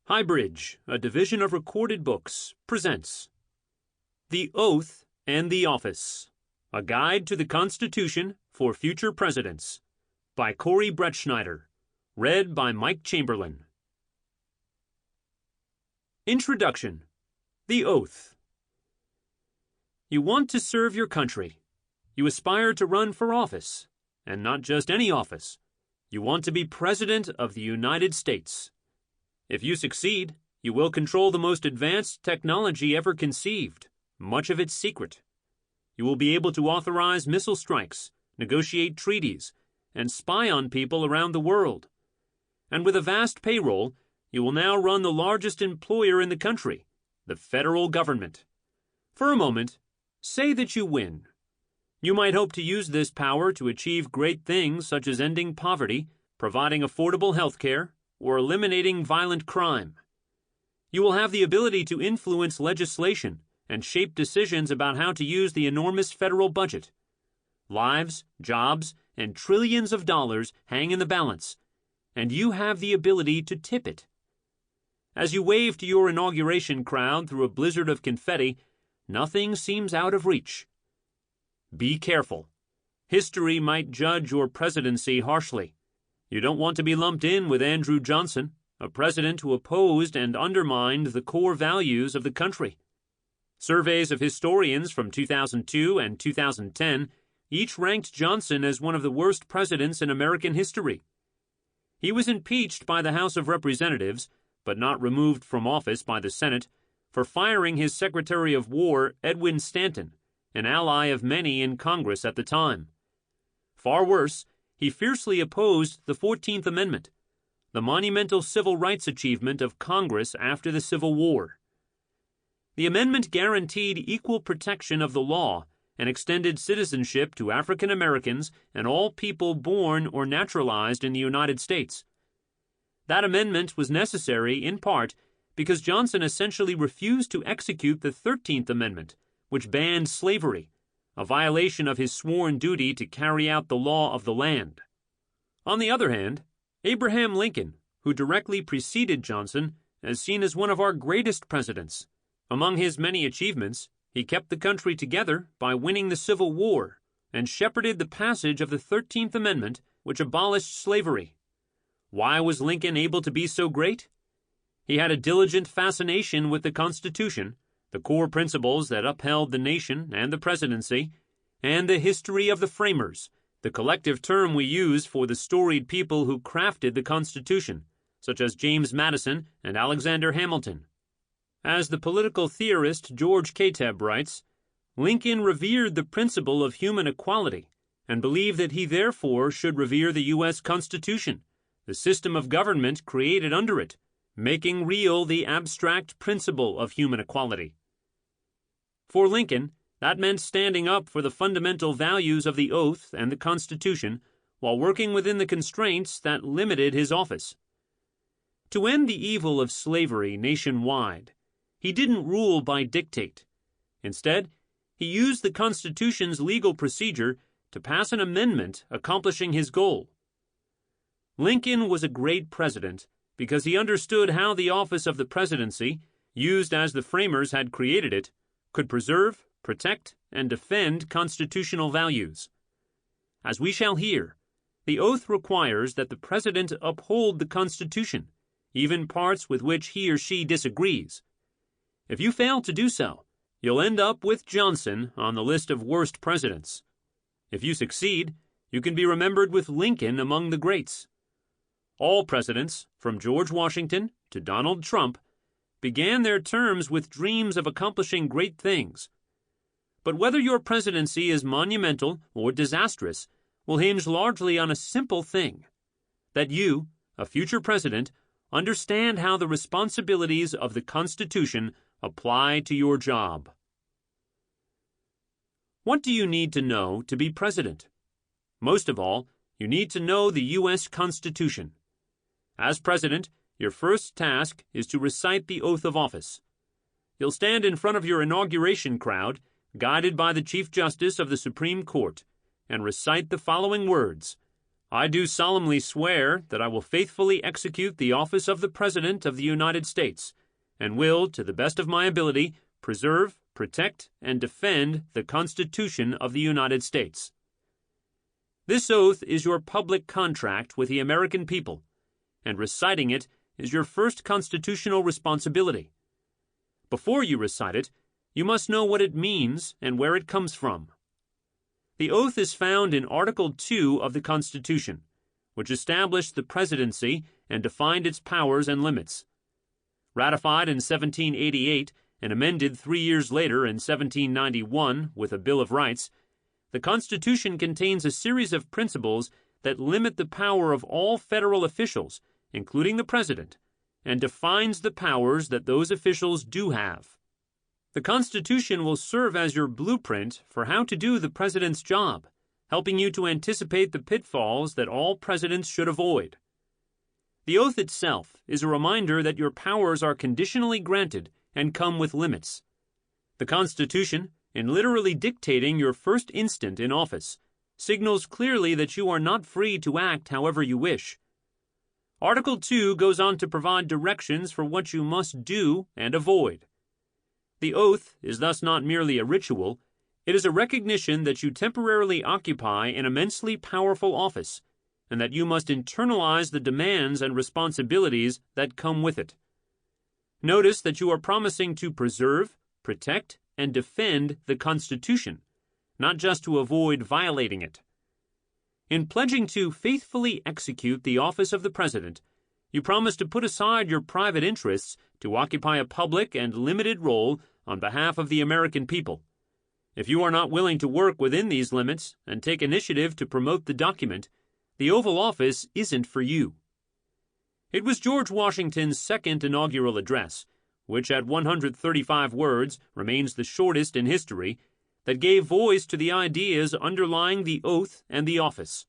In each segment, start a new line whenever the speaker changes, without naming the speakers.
HighBridge, a division of Recorded Books, presents The Oath and the Office, a Guide to the Constitution for Future Presidents, by Corey Brettschneider, read by Mike Chamberlain. Introduction. The Oath. You want to serve your country. You aspire to run for office, and not just any office. You want to be President of the United States. If you succeed, you will control the most advanced technology ever conceived, much of it secret. You will be able to authorize missile strikes, negotiate treaties, and spy on people around the world. And with a vast payroll, you will now run the largest employer in the country, the federal government. For a moment, say that you win. You might hope to use this power to achieve great things such as ending poverty, providing affordable health care, or eliminating violent crime. You will have the ability to influence legislation and shape decisions about how to use the enormous federal budget. Lives, jobs, and trillions of dollars hang in the balance, and you have the ability to tip it. As you wave to your inauguration crowd through a blizzard of confetti, nothing seems out of reach. Be careful. History might judge your presidency harshly. You don't want to be lumped in with Andrew Johnson, a president who opposed and undermined the core values of the country. Surveys of historians from 2002 and 2010 each ranked Johnson as one of the worst presidents in American history. He was impeached by the House of Representatives, but not removed from office by the Senate, for firing his Secretary of War, Edwin Stanton, an ally of many in Congress at the time. Far worse, he fiercely opposed the 14th Amendment, the monumental civil rights achievement of Congress after the Civil War. The amendment guaranteed equal protection of the law and extended citizenship to African Americans and all people born or naturalized in the United States. That amendment was necessary in part because Johnson essentially refused to execute the 13th Amendment, which banned slavery, a violation of his sworn duty to carry out the law of the land. On the other hand, Abraham Lincoln, who directly preceded Johnson, is seen as one of our greatest presidents. Among his many achievements, he kept the country together by winning the Civil War and shepherded the passage of the 13th Amendment, which abolished slavery. Why was Lincoln able to be so great? He had a diligent fascination with the Constitution, the core principles that upheld the nation and the presidency, and the history of the framers, the collective term we use for the storied people who crafted the Constitution, such as James Madison and Alexander Hamilton. As the political theorist George Kateb writes, Lincoln revered the principle of human equality and believed that he therefore should revere the U.S. Constitution, the system of government created under it, making real the abstract principle of human equality. For Lincoln, that meant standing up for the fundamental values of the oath and the Constitution while working within the constraints that limited his office. To end the evil of slavery nationwide, he didn't rule by dictate. Instead, he used the Constitution's legal procedure to pass an amendment accomplishing his goal. Lincoln was a great president because he understood how the office of the presidency, used as the framers had created it, could preserve, protect, and defend constitutional values. As we shall hear, the oath requires that the president uphold the Constitution, even parts with which he or she disagrees. If you fail to do so, you'll end up with Johnson on the list of worst presidents. If you succeed, you can be remembered with Lincoln among the greats. All presidents, from George Washington to Donald Trump, began their terms with dreams of accomplishing great things. But whether your presidency is monumental or disastrous will hinge largely on a simple thing: that you, a future president, understand how the responsibilities of the Constitution apply to your job. What do you need to know to be president? Most of all, you need to know the U.S. Constitution. As president, your first task is to recite the oath of office. You'll stand in front of your inauguration crowd, guided by the Chief Justice of the Supreme Court, and recite the following words: I do solemnly swear that I will faithfully execute the office of the President of the United States, and will, to the best of my ability, preserve, protect, and defend the Constitution of the United States. This oath is your public contract with the American people, and reciting it is your first constitutional responsibility. Before you recite it, you must know what it means and where it comes from. The oath is found in Article 2 of the Constitution, which established the presidency and defined its powers and limits. Ratified in 1788 and amended 3 years later in 1791 with a Bill of Rights, the Constitution contains a series of principles that limit the power of all federal officials, including the President, and defines the powers that those officials do have. The Constitution will serve as your blueprint for how to do the President's job, helping you to anticipate the pitfalls that all presidents should avoid. The oath itself is a reminder that your powers are conditionally granted and come with limits. The Constitution, in literally dictating your first instant in office, signals clearly that you are not free to act however you wish. Article 2 goes on to provide directions for what you must do and avoid. The oath is thus not merely a ritual, it is a recognition that you temporarily occupy an immensely powerful office, and that you must internalize the demands and responsibilities that come with it. Notice that you are promising to preserve, protect, and defend the Constitution, not just to avoid violating it. In pledging to faithfully execute the office of the President, you promise to put aside your private interests to occupy a public and limited role on behalf of the American people. If you are not willing to work within these limits and take initiative to promote the document, the Oval Office isn't for you. It was George Washington's second inaugural address, which at 135 words remains the shortest in history, that gave voice to the ideas underlying the oath and the office.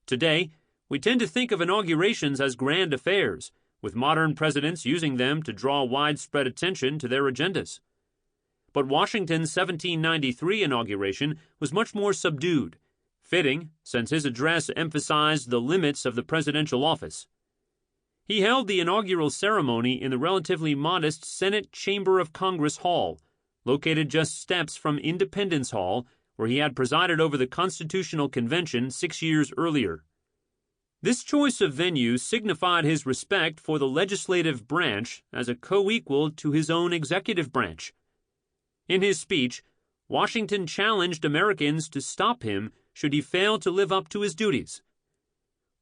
Today, we tend to think of inaugurations as grand affairs, with modern presidents using them to draw widespread attention to their agendas. But Washington's 1793 inauguration was much more subdued, fitting since his address emphasized the limits of the presidential office. He held the inaugural ceremony in the relatively modest Senate Chamber of Congress Hall, located just steps from Independence Hall, where he had presided over the Constitutional Convention 6 years earlier. This choice of venue signified his respect for the legislative branch as a co-equal to his own executive branch. In his speech, Washington challenged Americans to stop him should he fail to live up to his duties.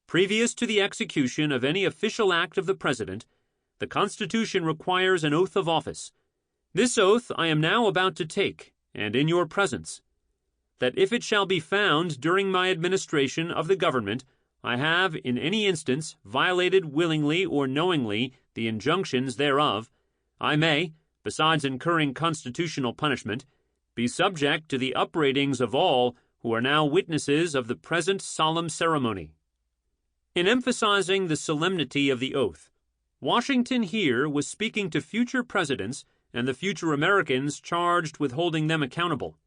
Previous to the execution of any official act of the President, the Constitution requires an oath of office. This oath I am now about to take, and in your presence, that if it shall be found during my administration of the government I have in any instance violated willingly or knowingly the injunctions thereof, I may, besides incurring constitutional punishment, be subject to the upbraidings of all who are now witnesses of the present solemn ceremony. In emphasizing the solemnity of the oath, Washington here was speaking to future presidents and the future Americans charged with holding them accountable.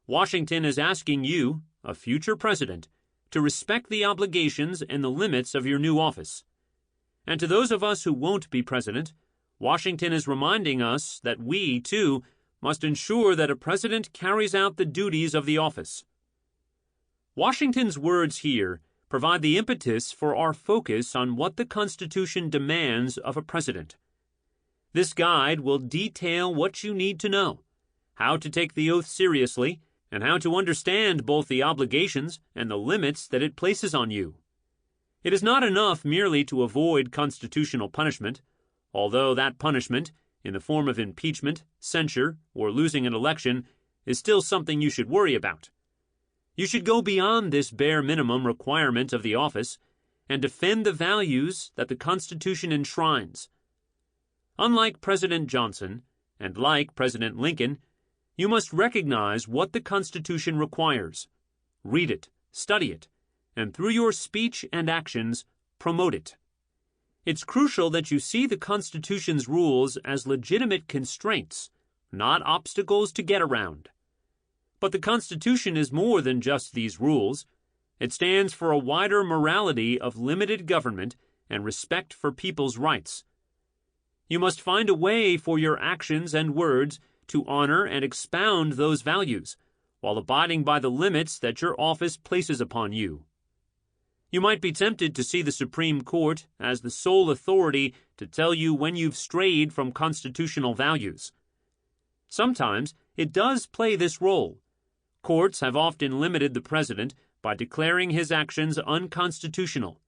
Washington is asking you, a future president, to respect the obligations and the limits of your new office. And to those of us who won't be president, Washington is reminding us that we, too, must ensure that a president carries out the duties of the office. Washington's words here provide the impetus for our focus on what the Constitution demands of a president. This guide will detail what you need to know, how to take the oath seriously, and how to understand both the obligations and the limits that it places on you. It is not enough merely to avoid constitutional punishment, although that punishment, in the form of impeachment, censure, or losing an election, is still something you should worry about. You should go beyond this bare minimum requirement of the office and defend the values that the Constitution enshrines. Unlike President Johnson, and like President Lincoln, you must recognize what the Constitution requires, read it, study it, and through your speech and actions, promote it. It's crucial that you see the Constitution's rules as legitimate constraints, not obstacles to get around. But the Constitution is more than just these rules. It stands for a wider morality of limited government and respect for people's rights. You must find a way for your actions and words to honor and expound those values, while abiding by the limits that your office places upon you. You might be tempted to see the Supreme Court as the sole authority to tell you when you've strayed from constitutional values. Sometimes it does play this role. Courts have often limited the president by declaring his actions unconstitutional.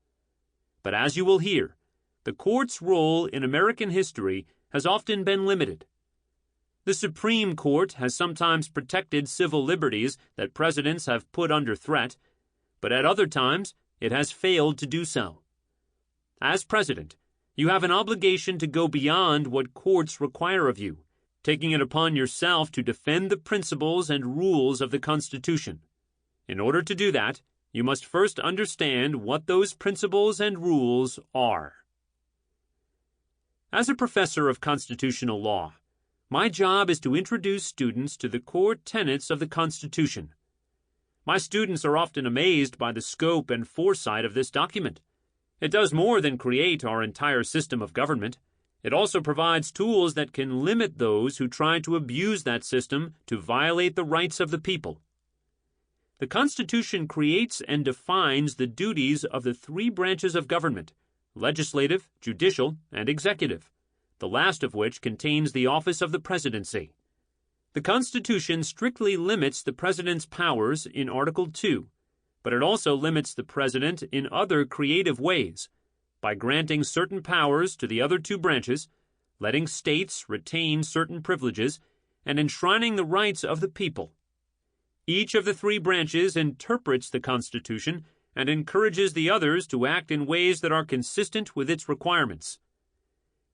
But as you will hear, the court's role in American history has often been limited. The Supreme Court has sometimes protected civil liberties that presidents have put under threat, but at other times it has failed to do so. As president, you have an obligation to go beyond what courts require of you, taking it upon yourself to defend the principles and rules of the Constitution. In order to do that, you must first understand what those principles and rules are. As a professor of constitutional law, my job is to introduce students to the core tenets of the Constitution. My students are often amazed by the scope and foresight of this document. It does more than create our entire system of government. It also provides tools that can limit those who try to abuse that system to violate the rights of the people. The Constitution creates and defines the duties of the three branches of government: legislative, judicial, and executive, the last of which contains the office of the presidency. The Constitution strictly limits the president's powers in Article 2, but it also limits the president in other creative ways, by granting certain powers to the other two branches, letting states retain certain privileges, and enshrining the rights of the people. Each of the three branches interprets the Constitution and encourages the others to act in ways that are consistent with its requirements.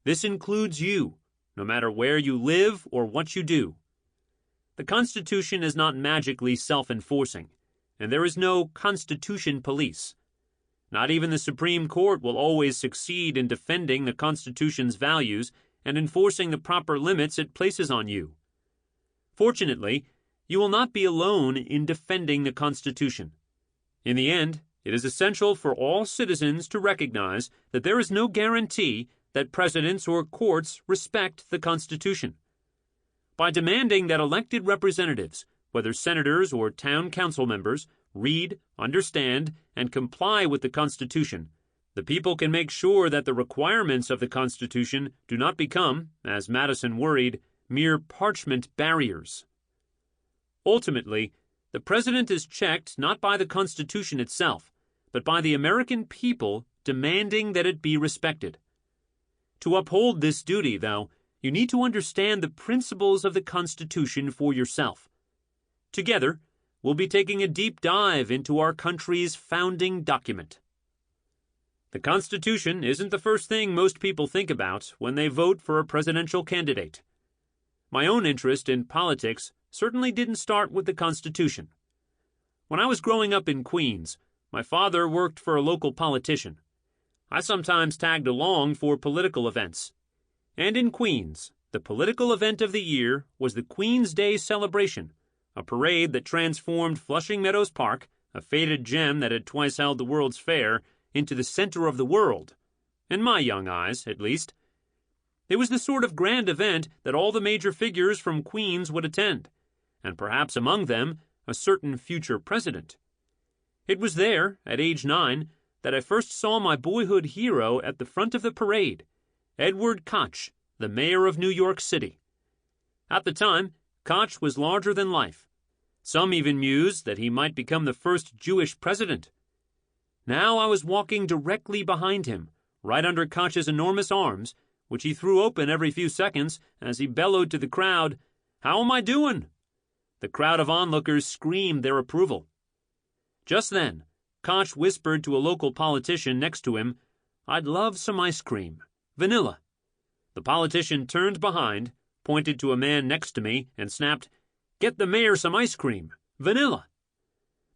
This includes you, no matter where you live or what you do. The Constitution is not magically self-enforcing, and there is no Constitution police. Not even the Supreme Court will always succeed in defending the Constitution's values and enforcing the proper limits it places on you. Fortunately, you will not be alone in defending the Constitution. In the end, it is essential for all citizens to recognize that there is no guarantee that presidents or courts respect the Constitution. By demanding that elected representatives, whether senators or town council members, read, understand, and comply with the Constitution, the people can make sure that the requirements of the Constitution do not become, as Madison worried, mere parchment barriers. Ultimately, the president is checked not by the Constitution itself, but by the American people demanding that it be respected. To uphold this duty, though, you need to understand the principles of the Constitution for yourself. Together, we'll be taking a deep dive into our country's founding document. The Constitution isn't the first thing most people think about when they vote for a presidential candidate. My own interest in politics certainly didn't start with the Constitution. When I was growing up in Queens, my father worked for a local politician. I sometimes tagged along for political events. And in Queens, the political event of the year was the Queen's Day celebration, a parade that transformed Flushing Meadows Park, a faded gem that had twice held the World's Fair, into the center of the world, in my young eyes, at least. It was the sort of grand event that all the major figures from Queens would attend, and perhaps among them a certain future president. It was there, at age 9, that I first saw my boyhood hero at the front of the parade, Edward Koch, the mayor of New York City. At the time, Koch was larger than life. Some even mused that he might become the first Jewish president. Now I was walking directly behind him, right under Koch's enormous arms, which he threw open every few seconds as he bellowed to the crowd, "How am I doing?" The crowd of onlookers screamed their approval. Just then, Koch whispered to a local politician next to him, "I'd love some ice cream. Vanilla." The politician turned behind, pointed to a man next to me, and snapped, "Get the mayor some ice cream. Vanilla."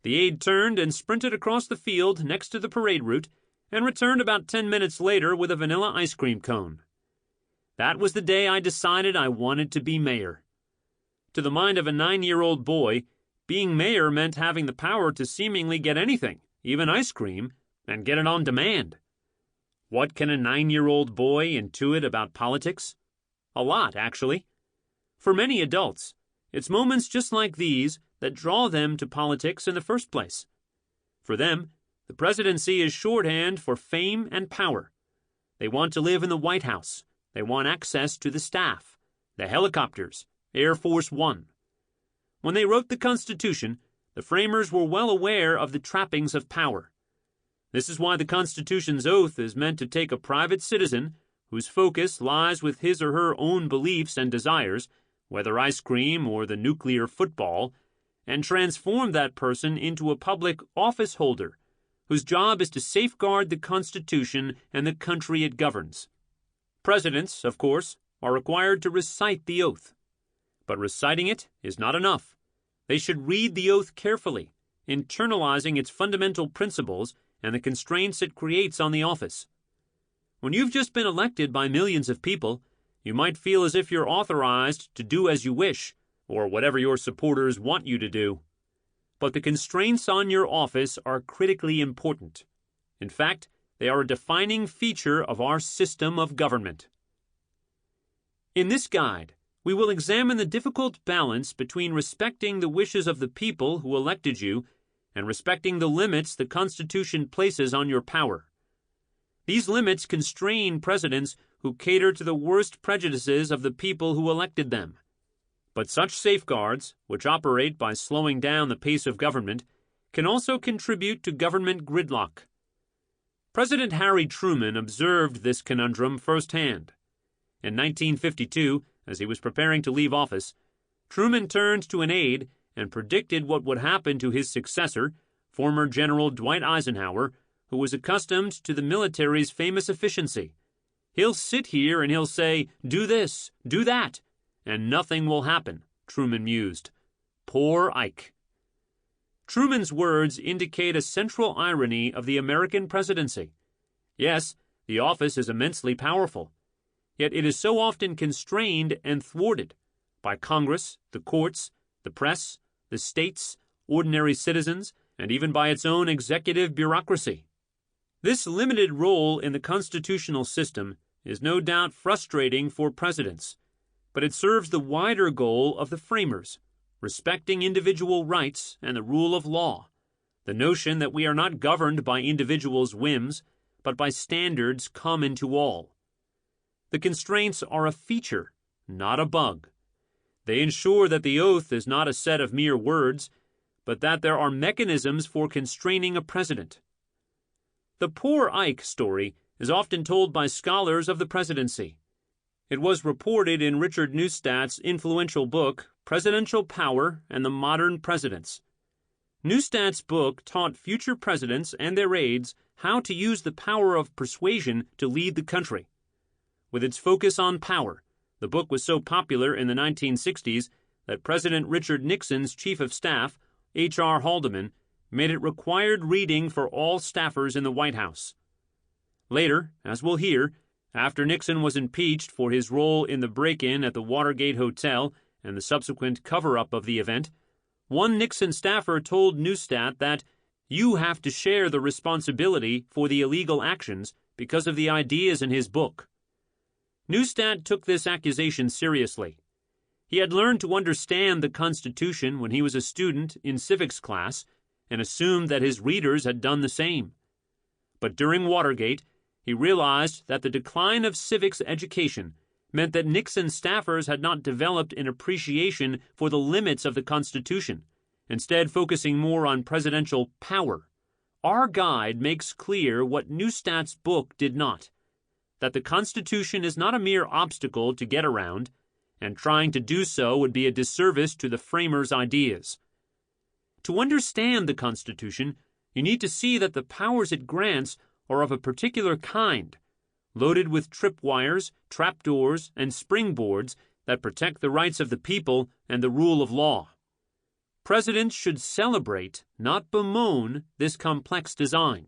The aide turned and sprinted across the field next to the parade route and returned about 10 minutes later with a vanilla ice cream cone. That was the day I decided I wanted to be mayor. To the mind of a 9-year-old boy, being mayor meant having the power to seemingly get anything, even ice cream, and get it on demand. What can a 9-year-old boy intuit about politics? A lot, actually. For many adults, it's moments just like these that draw them to politics in the first place. For them, the presidency is shorthand for fame and power. They want to live in the White House. They want access to the staff, the helicopters, Air Force One. When they wrote the Constitution, the framers were well aware of the trappings of power. This is why the Constitution's oath is meant to take a private citizen whose focus lies with his or her own beliefs and desires, whether ice cream or the nuclear football, and transform that person into a public office holder whose job is to safeguard the Constitution and the country it governs. Presidents, of course, are required to recite the oath. But reciting it is not enough. They should read the oath carefully, internalizing its fundamental principles and the constraints it creates on the office. When you've just been elected by millions of people, you might feel as if you're authorized to do as you wish, or whatever your supporters want you to do. But the constraints on your office are critically important. In fact, they are a defining feature of our system of government. In this guide, we will examine the difficult balance between respecting the wishes of the people who elected you and respecting the limits the Constitution places on your power. These limits constrain presidents who cater to the worst prejudices of the people who elected them. But such safeguards, which operate by slowing down the pace of government, can also contribute to government gridlock. President Harry Truman observed this conundrum firsthand. In 1952, as he was preparing to leave office, Truman turned to an aide and predicted what would happen to his successor, former General Dwight Eisenhower, who was accustomed to the military's famous efficiency. He'll sit here and he'll say, "Do this, do that," and nothing will happen, Truman mused. Poor Ike. Truman's words indicate a central irony of the American presidency. Yes, the office is immensely powerful, yet it is so often constrained and thwarted by Congress, the courts, the press, the states, ordinary citizens, and even by its own executive bureaucracy. This limited role in the constitutional system is no doubt frustrating for presidents, but it serves the wider goal of the framers, respecting individual rights and the rule of law, the notion that we are not governed by individuals' whims, but by standards common to all. The constraints are a feature, not a bug. They ensure that the oath is not a set of mere words, but that there are mechanisms for constraining a president. The poor Ike story is often told by scholars of the presidency. It was reported in Richard Neustadt's influential book, Presidential Power and the Modern Presidents. Neustadt's book taught future presidents and their aides how to use the power of persuasion to lead the country. With its focus on power, the book was so popular in the 1960s that President Richard Nixon's chief of staff, H.R. Haldeman, made it required reading for all staffers in the White House. Later, as we'll hear, after Nixon was impeached for his role in the break-in at the Watergate Hotel and the subsequent cover-up of the event, one Nixon staffer told Neustadt that, "You have to share the responsibility for the illegal actions because of the ideas in his book." Neustadt took this accusation seriously. He had learned to understand the Constitution when he was a student in civics class and assumed that his readers had done the same. But during Watergate, he realized that the decline of civics education meant that Nixon staffers had not developed an appreciation for the limits of the Constitution, instead focusing more on presidential power. Our guide makes clear what Neustadt's book did not, that the Constitution is not a mere obstacle to get around, and trying to do so would be a disservice to the framers' ideas. To understand the Constitution, you need to see that the powers it grants are of a particular kind, loaded with tripwires, trapdoors, and springboards that protect the rights of the people and the rule of law. Presidents should celebrate, not bemoan, this complex design.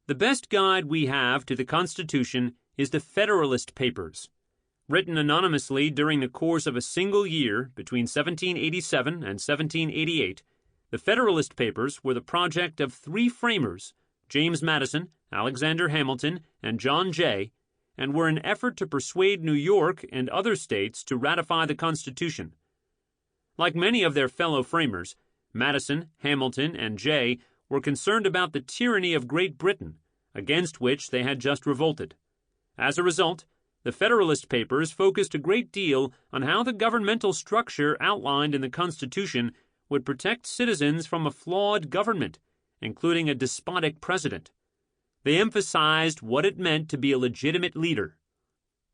The best guide we have to the Constitution is the Federalist Papers. Written anonymously during the course of a single year between 1787 and 1788, The Federalist Papers were the project of three framers, James Madison, Alexander Hamilton, and John Jay, and were an effort to persuade New York and other states to ratify the Constitution. Like many of their fellow framers, Madison, Hamilton, and Jay were concerned about the tyranny of Great Britain, against which they had just revolted. As a result, the Federalist Papers focused a great deal on how the governmental structure outlined in the Constitution would protect citizens from a flawed government, including a despotic president. They emphasized what it meant to be a legitimate leader.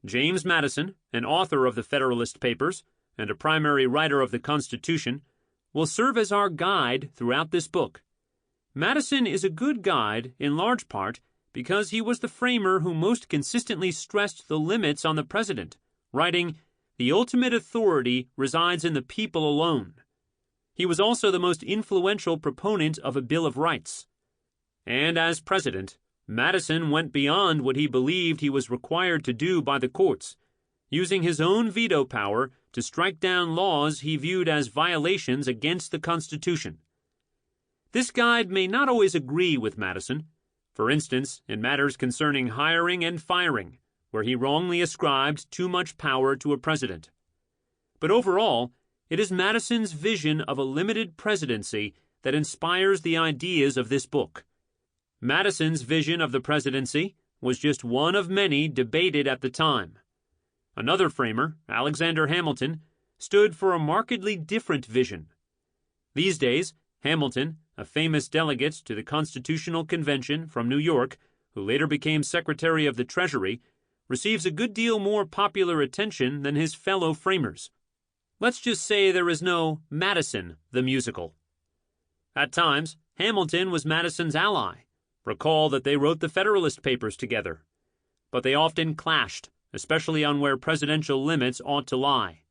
James Madison, an author of the Federalist Papers and a primary writer of the Constitution, will serve as our guide throughout this book. Madison is a good guide, in large part, because he was the framer who most consistently stressed the limits on the president, writing, "The ultimate authority resides in the people alone." He was also the most influential proponent of a Bill of Rights. And as president, Madison went beyond what he believed he was required to do by the courts, using his own veto power to strike down laws he viewed as violations against the Constitution. This guide may not always agree with Madison, for instance, in matters concerning hiring and firing, where he wrongly ascribed too much power to a president. But overall, it is Madison's vision of a limited presidency that inspires the ideas of this book. Madison's vision of the presidency was just one of many debated at the time. Another framer, Alexander Hamilton, stood for a markedly different vision. These days, Hamilton, a famous delegate to the Constitutional Convention from New York, who later became Secretary of the Treasury, receives a good deal more popular attention than his fellow framers. Let's just say there is no Madison the musical. At times, Hamilton was Madison's ally. Recall that they wrote the Federalist Papers together. But they often clashed, especially on where presidential limits ought to lie.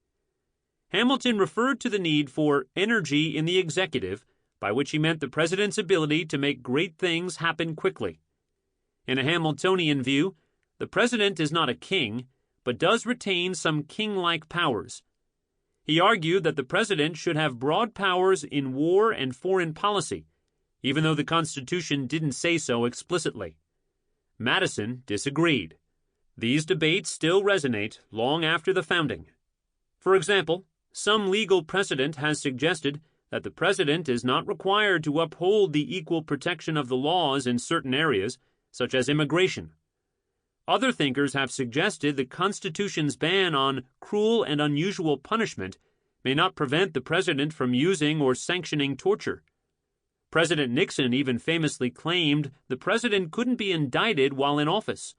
Hamilton referred to the need for energy in the executive, by which he meant the president's ability to make great things happen quickly. In a Hamiltonian view, the president is not a king, but does retain some king-like powers. He argued that the president should have broad powers in war and foreign policy, even though the Constitution didn't say so explicitly. Madison disagreed. These debates still resonate long after the founding. For example, some legal precedent has suggested that the president is not required to uphold the equal protection of the laws in certain areas, such as immigration. Other thinkers have suggested the Constitution's ban on cruel and unusual punishment may not prevent the president from using or sanctioning torture. President Nixon even famously claimed the president couldn't be indicted while in office.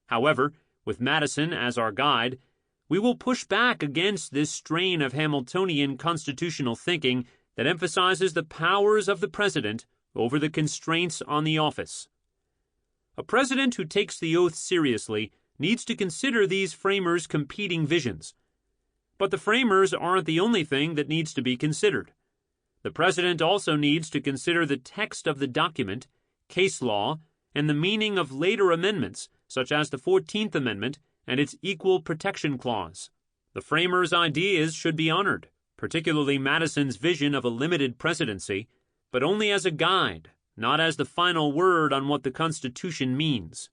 However, with Madison as our guide, we will push back against this strain of Hamiltonian constitutional thinking that emphasizes the powers of the president over the constraints on the office. A president who takes the oath seriously needs to consider these framers' competing visions. But the framers aren't the only thing that needs to be considered. The president also needs to consider the text of the document, case law, and the meaning of later amendments, such as the 14th Amendment and its Equal Protection Clause. The framers' ideas should be honored, particularly Madison's vision of a limited presidency, but only as a guide, not as the final word on what the Constitution means.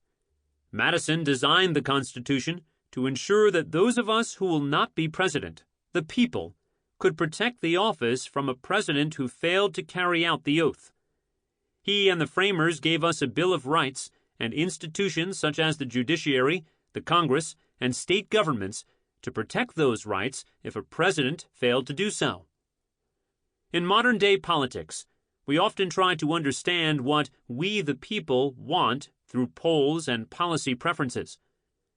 Madison designed the Constitution to ensure that those of us who will not be president, the people, could protect the office from a president who failed to carry out the oath. He and the framers gave us a Bill of Rights and institutions such as the judiciary, the Congress, and state governments to protect those rights if a president failed to do so. In modern-day politics, we often try to understand what we the people want through polls and policy preferences.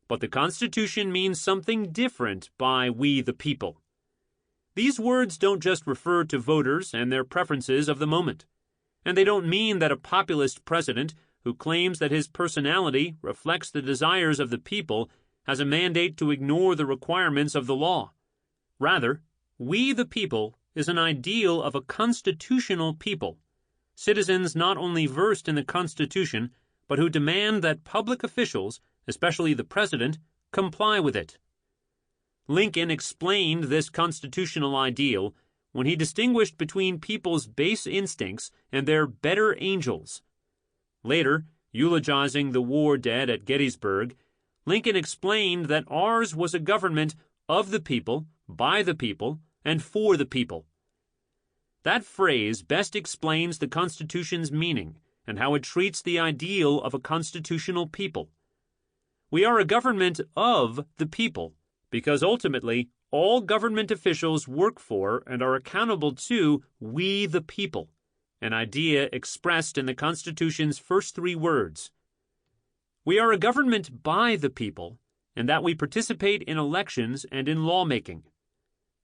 But the Constitution means something different by we the people. These words don't just refer to voters and their preferences of the moment. And they don't mean that a populist president who claims that his personality reflects the desires of the people has a mandate to ignore the requirements of the law. Rather, we the people is an ideal of a constitutional people, citizens not only versed in the Constitution, but who demand that public officials, especially the president, comply with it. Lincoln explained this constitutional ideal when he distinguished between people's base instincts and their better angels. Later, eulogizing the war dead at Gettysburg, Lincoln explained that ours was a government of the people, by the people, and for the people. That phrase best explains the Constitution's meaning and how it treats the ideal of a constitutional people. We are a government of the people because ultimately all government officials work for and are accountable to we the people, an idea expressed in the Constitution's first 3 words. We are a government by the people, in that we participate in elections and in lawmaking.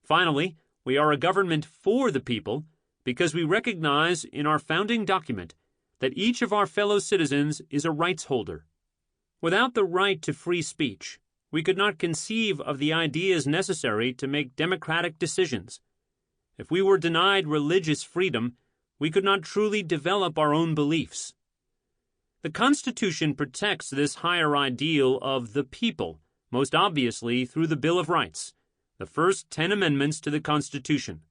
Finally, we are a government for the people because we recognize in our founding document that each of our fellow citizens is a rights holder. Without the right to free speech, we could not conceive of the ideas necessary to make democratic decisions. If we were denied religious freedom, we could not truly develop our own beliefs. The Constitution protects this higher ideal of the people, most obviously through the Bill of Rights, the first 10 amendments to the Constitution.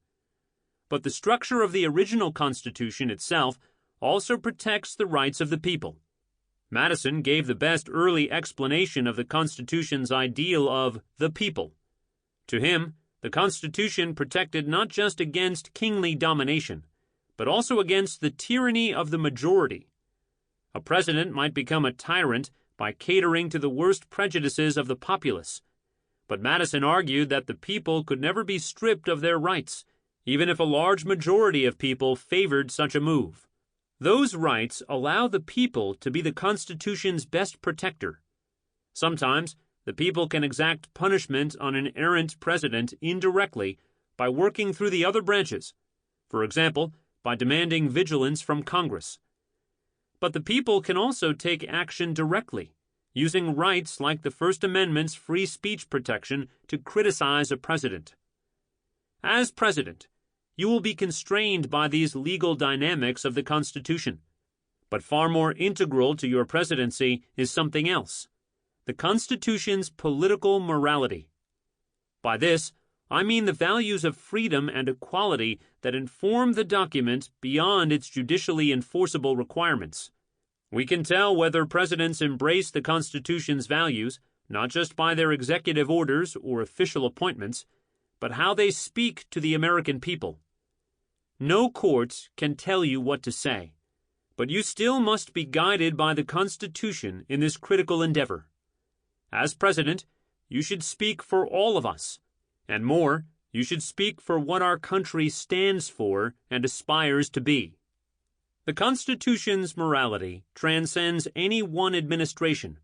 But the structure of the original Constitution itself also protects the rights of the people. Madison gave the best early explanation of the Constitution's ideal of the people. To him, the Constitution protected not just against kingly domination, but also against the tyranny of the majority. A president might become a tyrant by catering to the worst prejudices of the populace, but Madison argued that the people could never be stripped of their rights, even if a large majority of people favored such a move. Those rights allow the people to be the Constitution's best protector. Sometimes, the people can exact punishment on an errant president indirectly by working through the other branches, for example, by demanding vigilance from Congress. But the people can also take action directly, using rights like the First Amendment's free speech protection to criticize a president. As president, you will be constrained by these legal dynamics of the Constitution. But far more integral to your presidency is something else: the Constitution's political morality. By this, I mean the values of freedom and equality that inform the document beyond its judicially enforceable requirements. We can tell whether presidents embrace the Constitution's values not just by their executive orders or official appointments, but how they speak to the American people. No court can tell you what to say, but you still must be guided by the Constitution in this critical endeavor. As president, you should speak for all of us, and more, you should speak for what our country stands for and aspires to be. The Constitution's morality transcends any one administration,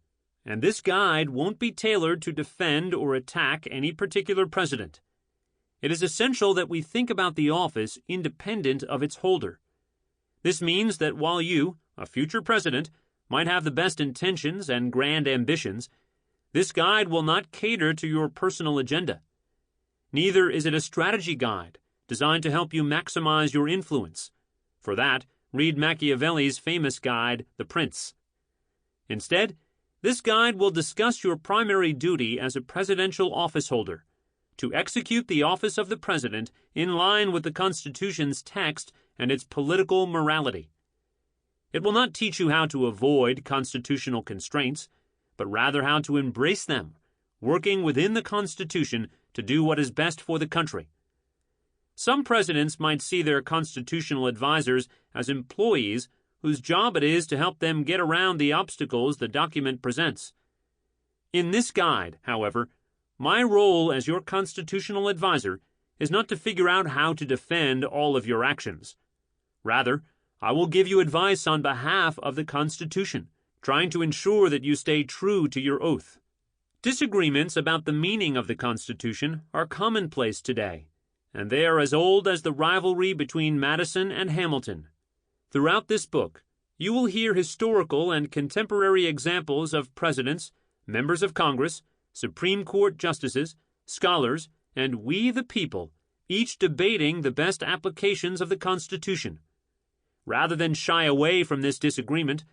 and this guide won't be tailored to defend or attack any particular president. It is essential that we think about the office independent of its holder. This means that while you, a future president, might have the best intentions and grand ambitions, this guide will not cater to your personal agenda. Neither is it a strategy guide designed to help you maximize your influence. For that, read Machiavelli's famous guide, The Prince. Instead, this guide will discuss your primary duty as a presidential office holder, to execute the office of the president in line with the Constitution's text and its political morality. It will not teach you how to avoid constitutional constraints, but rather how to embrace them, working within the Constitution to do what is best for the country. Some presidents might see their constitutional advisors as employees whose job it is to help them get around the obstacles the document presents. In this guide, however, my role as your constitutional advisor is not to figure out how to defend all of your actions. Rather, I will give you advice on behalf of the Constitution, trying to ensure that you stay true to your oath. Disagreements about the meaning of the Constitution are commonplace today, and they are as old as the rivalry between Madison and Hamilton. Throughout this book, you will hear historical and contemporary examples of presidents, members of Congress, Supreme Court justices, scholars, and we the people, each debating the best applications of the Constitution. Rather than shy away from this disagreement,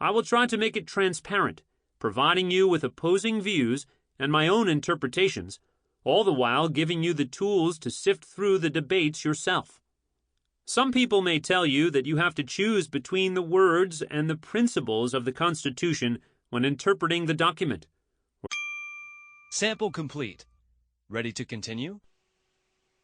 I will try to make it transparent, providing you with opposing views and my own interpretations, all the while giving you the tools to sift through the debates yourself. Some people may tell you that you have to choose between the words and the principles of the Constitution when interpreting the document.
Sample complete. Ready to continue?